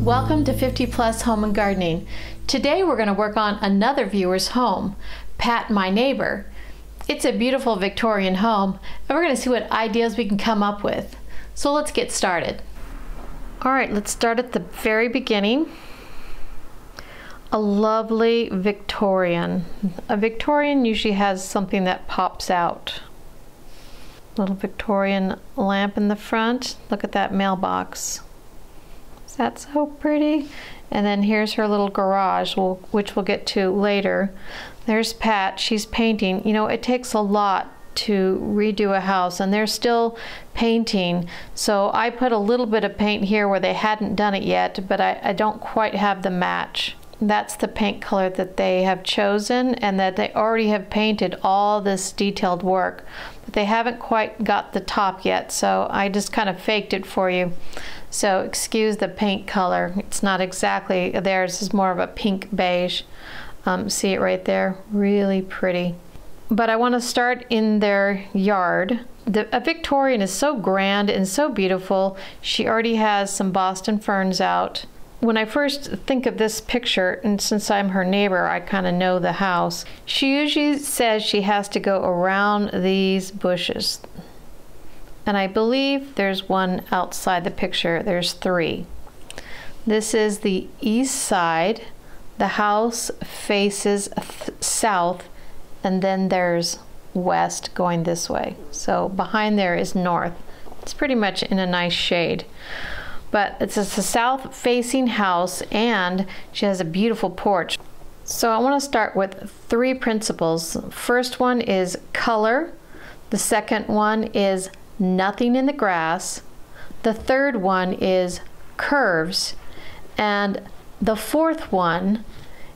Welcome to 50 Plus Home and Gardening. Today we're going to work on another viewer's home, Pat My Neighbor. It's a beautiful Victorian home and we're going to see what ideas we can come up with. So let's get started. Alright, let's start at the very beginning. A lovely Victorian. A Victorian usually has something that pops out. Little Victorian lamp in the front. Look at that mailbox. That's so pretty. And then here's her little garage, which we'll get to later. There's Pat, she's painting. You know, it takes a lot to redo a house and they're still painting. So I put a little bit of paint here where they hadn't done it yet, but I don't quite have the match. That's the paint color that they have chosen and that they already have painted all this detailed work. But they haven't quite got the top yet, so I just kind of faked it for you. So excuse the paint color. It's not exactly theirs. Is more of a pink beige. See it right there? Really pretty. But I want to start in their yard. A Victorian is so grand and so beautiful. She already has some Boston ferns out. When I first think of this picture, and since I'm her neighbor, I kind of know the house, she usually says she has to go around these bushes. And I believe there's one outside the picture. There's three. This is the east side. The house faces south, and then there's west going this way. So behind there is north. It's pretty much in a nice shade. But it's a south-facing house, and she has a beautiful porch. So I want to start with three principles. First one is color. The second one is nothing in the grass. The third one is curves. And the fourth one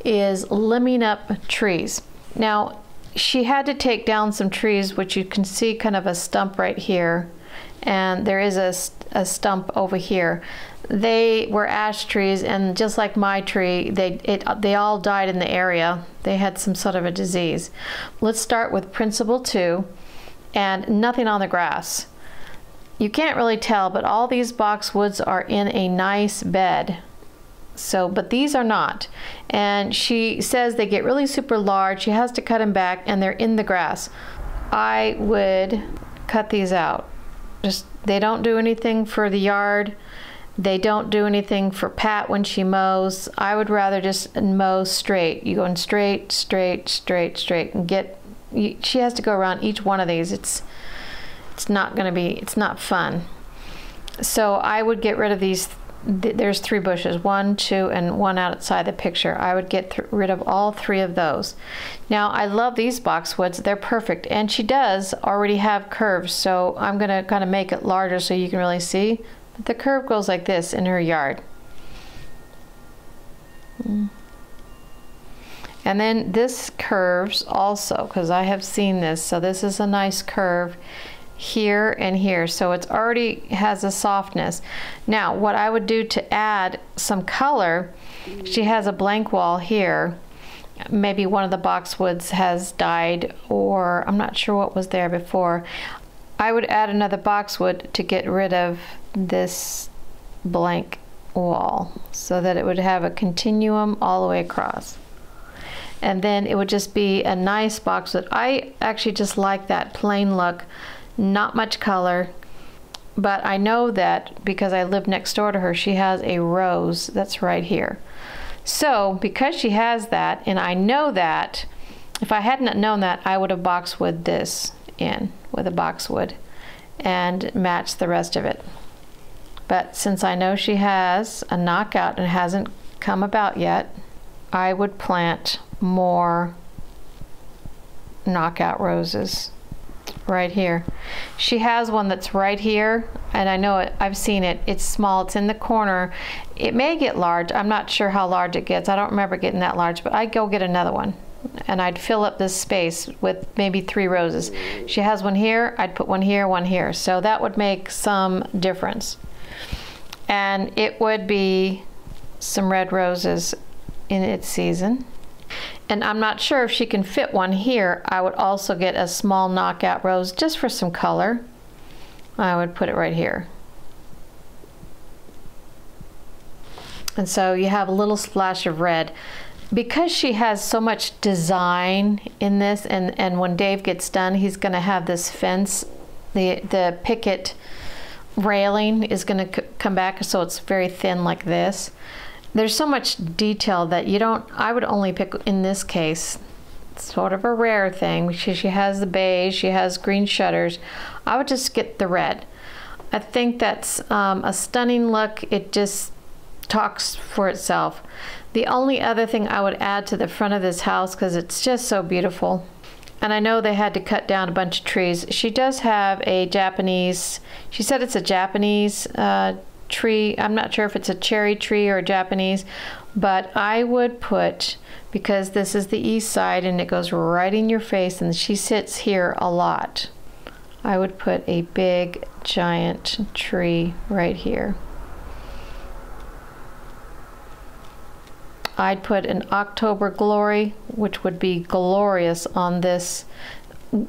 is limbing up trees. Now, she had to take down some trees, which you can see kind of a stump right here. And there is a stump over here. They were ash trees, and just like my tree, they all died in the area. They had some sort of a disease. Let's start with principle 2, and nothing on the grass. You can't really tell, but all these boxwoods are in a nice bed. So, but these are not. And she says they get really super large. She has to cut them back, and they're in the grass. I would cut these out. They don't do anything for the yard. They don't do anything for Pat when she mows. I would rather just mow straight. You go in straight, straight, straight, straight, and she has to go around each one of these. It's not fun. So I would get rid of these. There's 3 bushes, 1, 2, and 1 outside the picture. I would get rid of all 3 of those. Now I love these boxwoods. They're perfect, and she does already have curves, so I'm gonna kind of make it larger so you can really see. But the curve goes like this in her yard. And then this curves also, because I have seen this. So this is a nice curve here and here, so it's already has a softness. Now what I would do to add some color, she has a blank wall here. Maybe one of the boxwoods has died, or I'm not sure what was there before. I would add another boxwood to get rid of this blank wall so that it would have a continuum all the way across. And then it would just be a nice boxwood. I actually just like that plain look. Not much color, but I know that because I live next door to her, she has a rose that's right here. So because she has that, and I know that, if I hadn't known that, I would have boxwood this in with a boxwood and match the rest of it. But since I know she has a knockout and hasn't come about yet, I would plant more knockout roses right here. She has one that's right here, and I know it, I've seen it. It's small, it's in the corner. It may get large. I'm not sure how large it gets. I don't remember getting that large, but I'd go get another one and I'd fill up this space with maybe 3 roses. She has one here, I'd put one here, one here. So that would make some difference. And it would be some red roses in its season. And I'm not sure if she can fit one here. I would also get a small knockout rose just for some color. I would put it right here. And so you have a little splash of red. Because she has so much design in this, and when Dave gets done, he's going to have this fence, the picket railing is going to come back, so it's very thin like this. There's so much detail that I would only pick, in this case, sort of a rare thing, because she has the beige, she has green shutters. I would just get the red. I think that's a stunning look. It just talks for itself. The only other thing I would add to the front of this house, because it's just so beautiful, and I know they had to cut down a bunch of trees. She does have a Japanese, she said it's a Japanese tree. I'm not sure if it's a cherry tree or a Japanese, but I would put, because this is the east side and it goes right in your face and she sits here a lot, I would put a big giant tree right here. I'd put an October Glory, which would be glorious on this.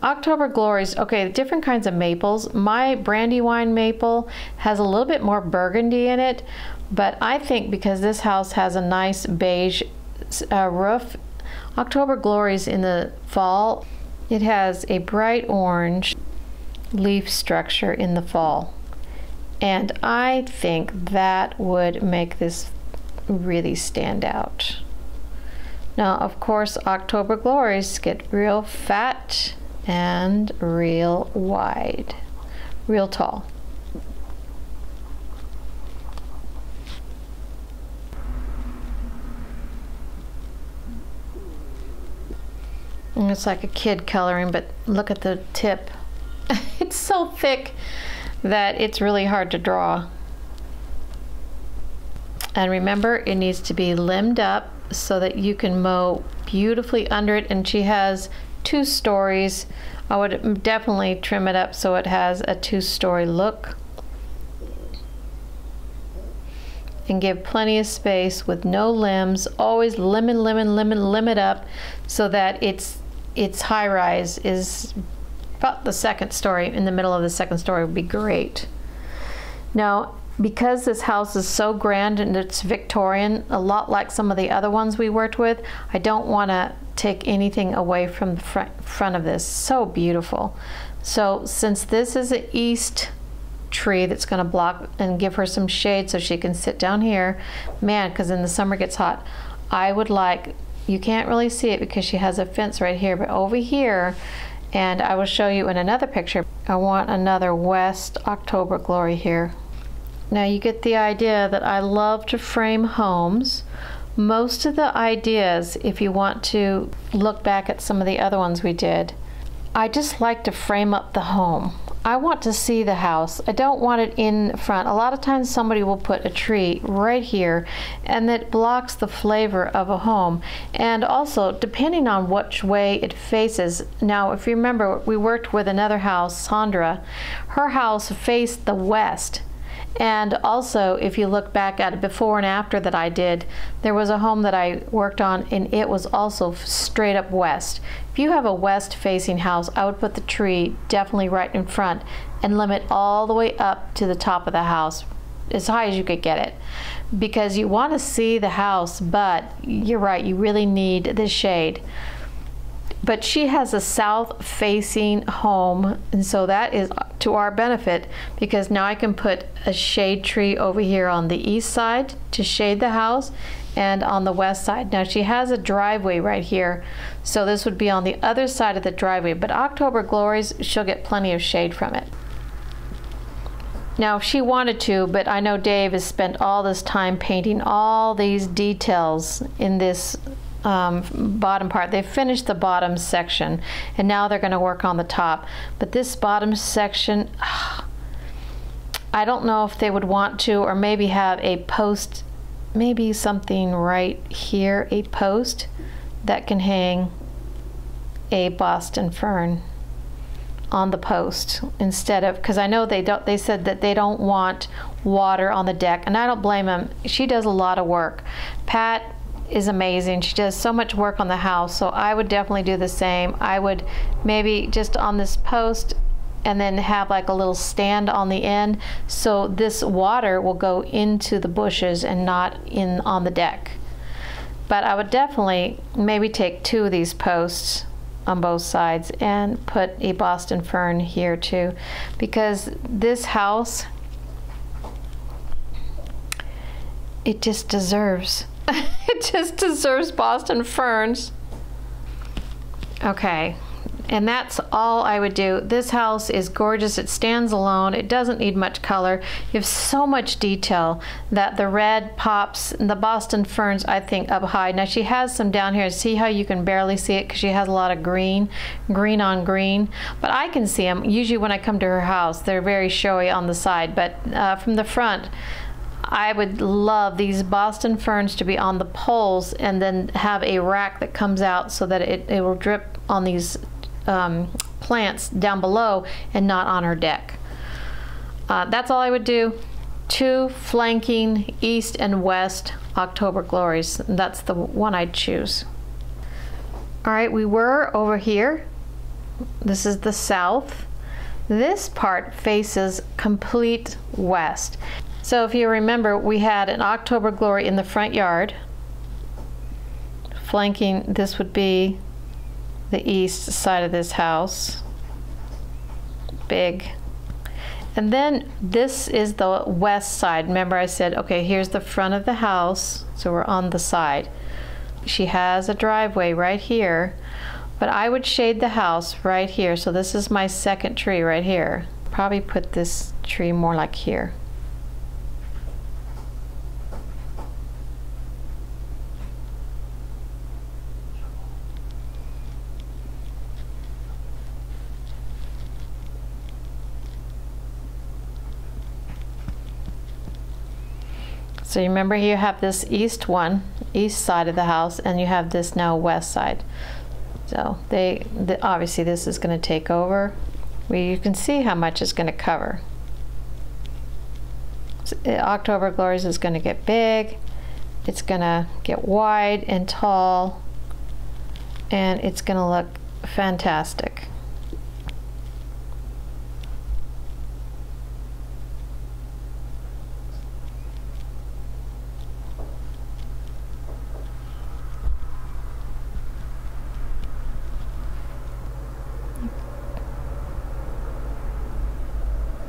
October Glories, okay, different kinds of maples. My Brandywine maple has a little bit more burgundy in it, but I think because this house has a nice beige roof, October Glories in the fall, it has a bright orange leaf structure in the fall. And I think that would make this really stand out. Now, of course, October Glories get real fat and real wide, real tall. And it's like a kid coloring, but look at the tip. It's so thick that it's really hard to draw. And remember, it needs to be limbed up so that you can mow beautifully under it. And she has 2 stories. I would definitely trim it up so it has a 2-story look. And give plenty of space with no limbs. Always limit up so that its high rise is about the 2nd story. In the middle of the 2nd story would be great. Now, because this house is so grand and it's Victorian, a lot like some of the other ones we worked with, I don't want to take anything away from the front of this. So beautiful. So since this is an east tree that's going to block and give her some shade so she can sit down here, man, because in the summer it gets hot, I would like, you can't really see it because she has a fence right here, but over here, and I will show you in another picture, I want another West October Glory here. Now you get the idea that I love to frame homes. Most of the ideas, if you want to look back at some of the other ones we did, I just like to frame up the home. I want to see the house. I don't want it in front. A lot of times somebody will put a tree right here and that blocks the flavor of a home. And also, depending on which way it faces. Now, if you remember, we worked with another house, Sandra. Her house faced the west. And also, if you look back at it before and after that I did, there was a home that I worked on and it was also straight up west. If you have a west facing house, I would put the tree definitely right in front and limit all the way up to the top of the house, as high as you could get it. Because you want to see the house, but you're right, you really need the shade. But she has a south-facing home, and so that is to our benefit because now I can put a shade tree over here on the east side to shade the house and on the west side. Now she has a driveway right here, so this would be on the other side of the driveway, but October Glories, she'll get plenty of shade from it. Now if she wanted to, but I know Dave has spent all this time painting all these details in this bottom part. They finished the bottom section and now they're going to work on the top, but this bottom section, I don't know if they would want to, or maybe have a post, maybe something right here, a post that can hang a Boston fern on the post instead of, because I know they said that they don't want water on the deck, and I don't blame them. She does a lot of work. Pat is amazing. She does so much work on the house, so I would definitely do the same. I would maybe just on this post and then have like a little stand on the end, so this water will go into the bushes and not in on the deck. But I would definitely maybe take 2 of these posts on both sides and put a Boston fern here too, because this house, it just deserves it just deserves Boston ferns. Okay, and that's all I would do. This house is gorgeous. It stands alone. It doesn't need much color. You have so much detail that the red pops, and the Boston ferns, I think, up high. Now she has some down here. See how you can barely see it because she has a lot of green on green. But I can see them. Usually when I come to her house, they're very showy on the side. But from the front, I would love these Boston ferns to be on the poles and then have a rack that comes out so that it will drip on these plants down below and not on her deck. That's all I would do. 2 flanking east and west October glories. That's the one I'd choose. All right, we were over here. This is the south. This part faces complete west. So if you remember, we had an October glory in the front yard. Flanking, this would be the east side of this house. Big. And then this is the west side. Remember I said, okay, here's the front of the house, so we're on the side. She has a driveway right here, but I would shade the house right here. So this is my second tree right here. Probably put this tree more like here. So you remember you have this east side of the house, and you have this now west side. So obviously this is going to take over. You can see how much it's going to cover. So October glories is going to get big. It's going to get wide and tall, and it's going to look fantastic.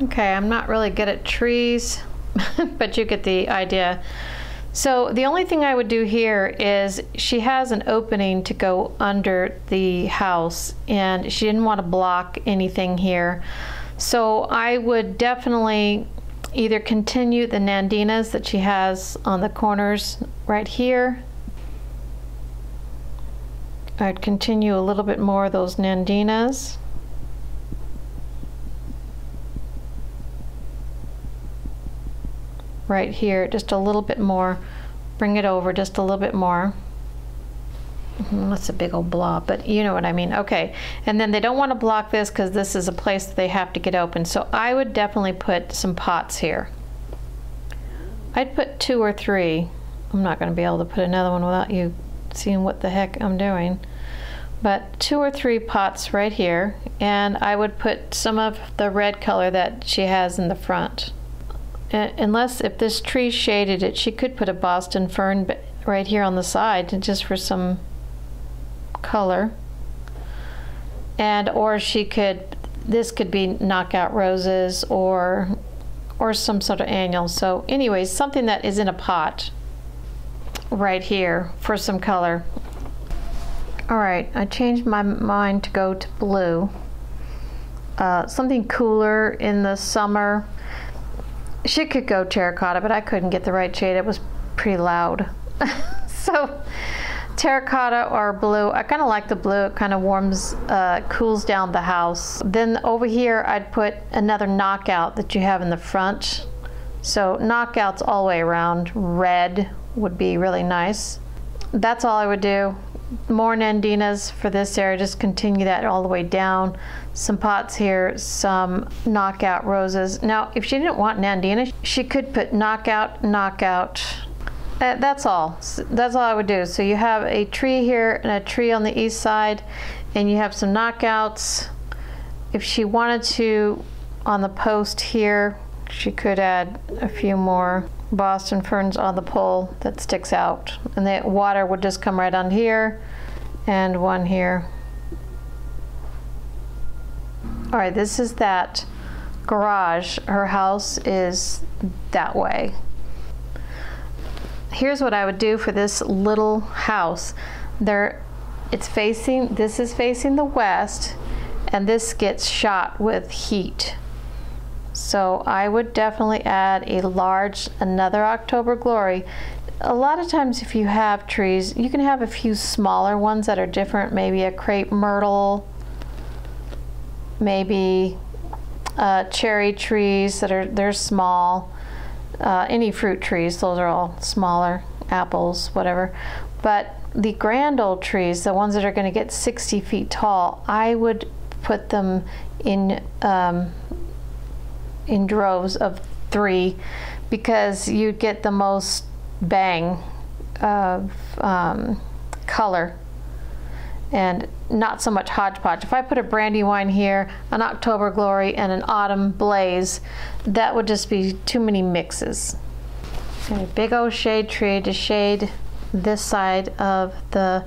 Okay, I'm not really good at trees, but you get the idea. So the only thing I would do here is she has an opening to go under the house, and she didn't want to block anything here. So I would definitely either continue the nandinas that she has on the corners right here. I'd continue a little bit more of those nandinas. Right here, just a little bit more. Bring it over just a little bit more. That's a big old blob, but you know what I mean. Okay, and then they don't want to block this because this is a place that they have to get open. So I would definitely put some pots here. I'd put 2 or 3. I'm not going to be able to put another one without you seeing what the heck I'm doing. But 2 or 3 pots right here, and I would put some of the red color that she has in the front. Unless if this tree shaded it, she could put a Boston fern right here on the side just for some color. And or she could, this could be knockout roses or some sort of annual. So anyways, something that is in a pot right here for some color. All right, I changed my mind to go to blue. Something cooler in the summer. She could go terracotta, but I couldn't get the right shade. It was pretty loud. So terracotta or blue. I kind of like the blue. It kind of warms, cools down the house. Then over here, I'd put another knockout that you have in the front. So knockouts all the way around. Red would be really nice. That's all I would do. More nandinas for this area, just continue that all the way down. Some pots here, some knockout roses. Now, if she didn't want nandina, she could put knockout. That's all. That's all I would do. So you have a tree here and a tree on the east side, and you have some knockouts if she wanted to, on the post here, she could add a few more Boston ferns on the pole that sticks out. And the water would just come right on here and one here. All right, this is that garage. Her house is that way. Here's what I would do for this little house. This is facing the west, and this gets shot with heat. So I would definitely add another October Glory. A lot of times if you have trees, you can have a few smaller ones that are different, maybe a crepe myrtle, maybe cherry trees they're small, any fruit trees, those are all smaller, apples, whatever. But the grand old trees, the ones that are going to get 60 feet tall, I would put them in droves of 3, because you get the most bang of color and not so much hodgepodge. If I put a Brandywine here, an October Glory, and an Autumn Blaze, that would just be too many mixes. A big old shade tree to shade this side of the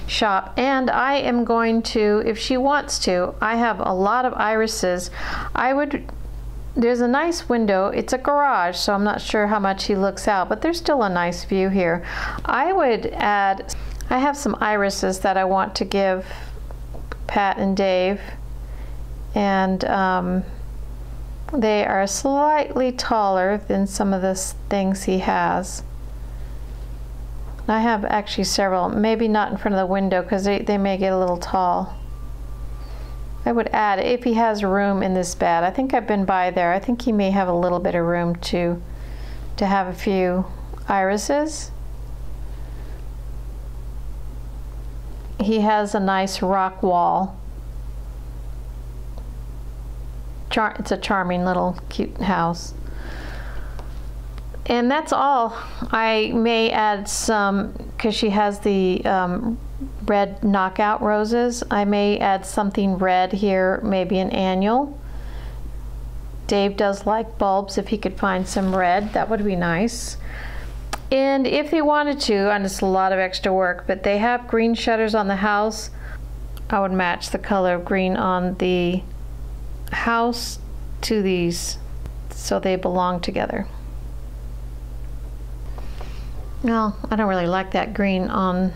shop. And I am going to, if she wants to, I have a lot of irises. There's a nice window. It's a garage, so I'm not sure how much he looks out, but there's still a nice view here. I have some irises that I want to give Pat and Dave, and they are slightly taller than some of the things he has. I have actually several, maybe not in front of the window because they may get a little tall. I would add, if he has room in this bed. I think I've been by there. I think he may have a little bit of room to have a few irises. He has a nice rock wall. It's a charming little cute house. And that's all. I may add some, because she has the red knockout roses, I may add something red here, maybe an annual. Dave does like bulbs. If he could find some red, that would be nice. And if they wanted to, and it's a lot of extra work, but they have green shutters on the house, I would match the color of green on the house to these so they belong together. Well, I don't really like that green on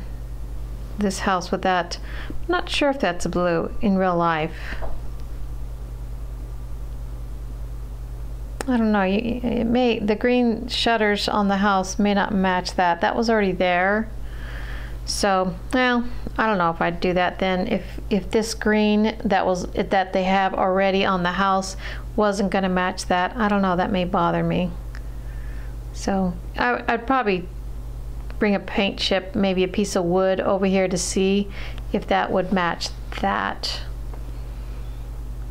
this house with that. I'm not sure if that's blue in real life. I don't know, the green shutters on the house may not match that. That was already there. So, well, I don't know if I'd do that then. If this green that they have already on the house wasn't going to match that, I don't know, that may bother me. So, I'd probably bring a paint chip, maybe a piece of wood over here to see if that would match that.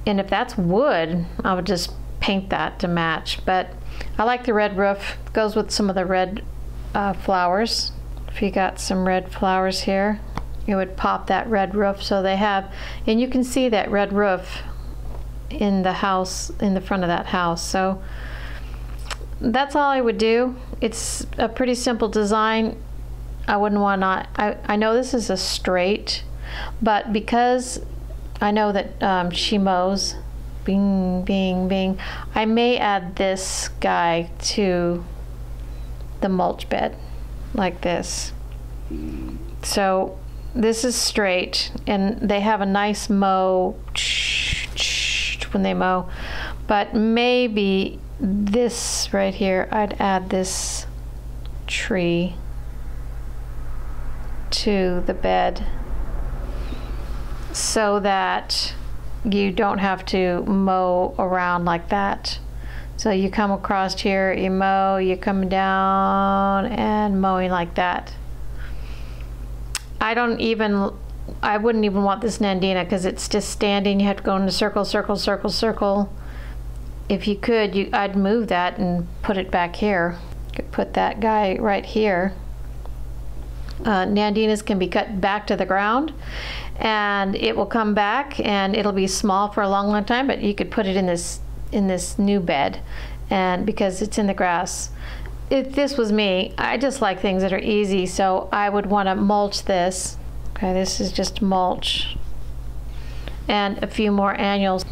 And if that's wood, I would just paint that to match. But I like the red roof. It goes with some of the red flowers. If you got some red flowers here, it would pop that red roof. So they have, and you can see that red roof in the house, in the front of that house. So that's all I would do. It's a pretty simple design. I wouldn't want to, I know this is a straight, but because I know that she mows, bing, bing, bing, I may add this guy to the mulch bed like this. So this is straight, and they have a nice mow when they mow, but maybe this right here, I'd add this tree to the bed so that you don't have to mow around like that. So you come across here, you mow, you come down and mowing like that. I wouldn't even want this Nandina because it's just standing. You have to go in a circle, circle, circle, circle. If you could, I'd move that and put it back here. You could put that guy right here Nandinas can be cut back to the ground, and it will come back, and it'll be small for a long time, but you could put it in this new bed, and because it's in the grass. If this was me, I just like things that are easy, so I would want to mulch this. Okay, this is just mulch, and a few more annuals,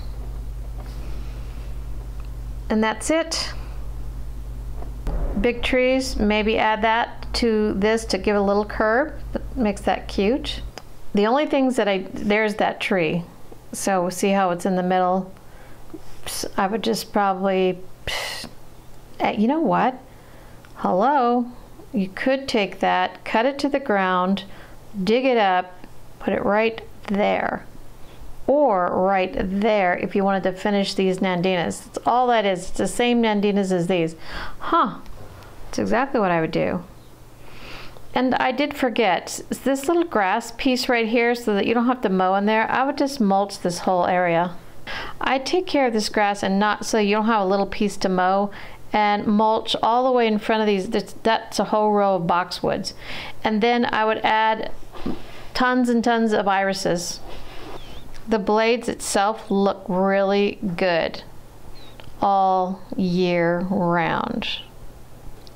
and that's it. Big trees, maybe add that to this to give a little curve. That makes that cute. The only things that there's that tree. So see how it's in the middle? I would just probably, you know what? Hello, you could take that, cut it to the ground, dig it up, put it right there. Or right there if you wanted to finish these Nandinas. That's all that is. It's the same Nandinas as these. Huh. That's exactly what I would do. And I did forget, this little grass piece right here, so that you don't have to mow in there, I would just mulch this whole area. I'd take care of this grass and not so you don't have a little piece to mow, and mulch all the way in front of these. That's a whole row of boxwoods. And then I would add tons and tons of irises. The blades itself look really good all year round.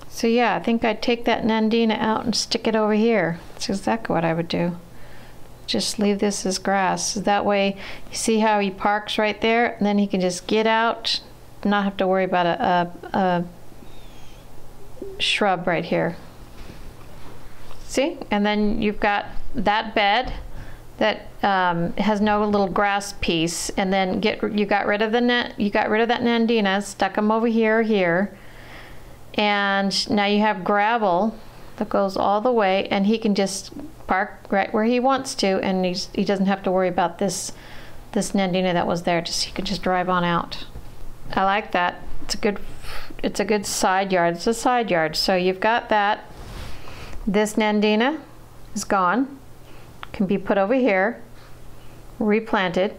So yeah, I think I'd take that Nandina out and stick it over here. That's exactly what I would do. Just leave this as grass. That way, you see how he parks right there, and then he can just get out, not have to worry about a shrub right here. See? And then you've got that bed that has no little grass piece, and then you got rid of that Nandina, stuck them over here, and now you have gravel that goes all the way, and he can just park right where he wants to, and he doesn't have to worry about this Nandina that was there. He can just drive on out. I like that. It's a good side yard. It's a side yard. So you've got that. This Nandina is gone. Can be put over here, replanted.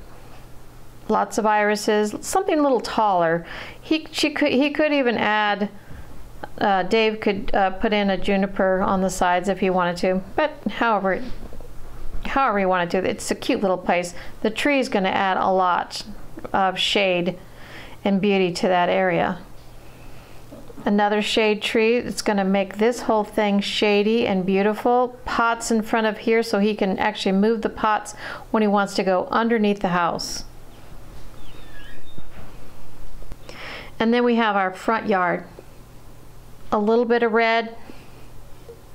Lots of irises, something a little taller. He could even add. Dave could put in a juniper on the sides if he wanted to, but however you want to do it. It's a cute little place. The tree is going to add a lot of shade and beauty to that area. Another shade tree. It's going to make this whole thing shady and beautiful. Pots in front of here so he can actually move the pots when he wants to go underneath the house. And then we have our front yard. A little bit of red.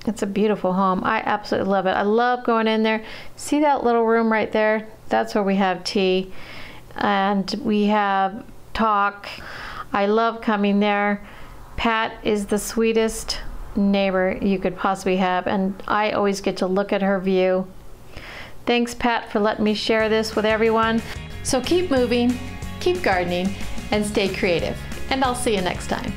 It's a beautiful home. I absolutely love it. I love going in there. See that little room right there? That's where we have tea and we have talk. I love coming there. Pat is the sweetest neighbor you could possibly have, and I always get to look at her view. Thanks, Pat, for letting me share this with everyone. So keep moving, keep gardening, and stay creative. And I'll see you next time.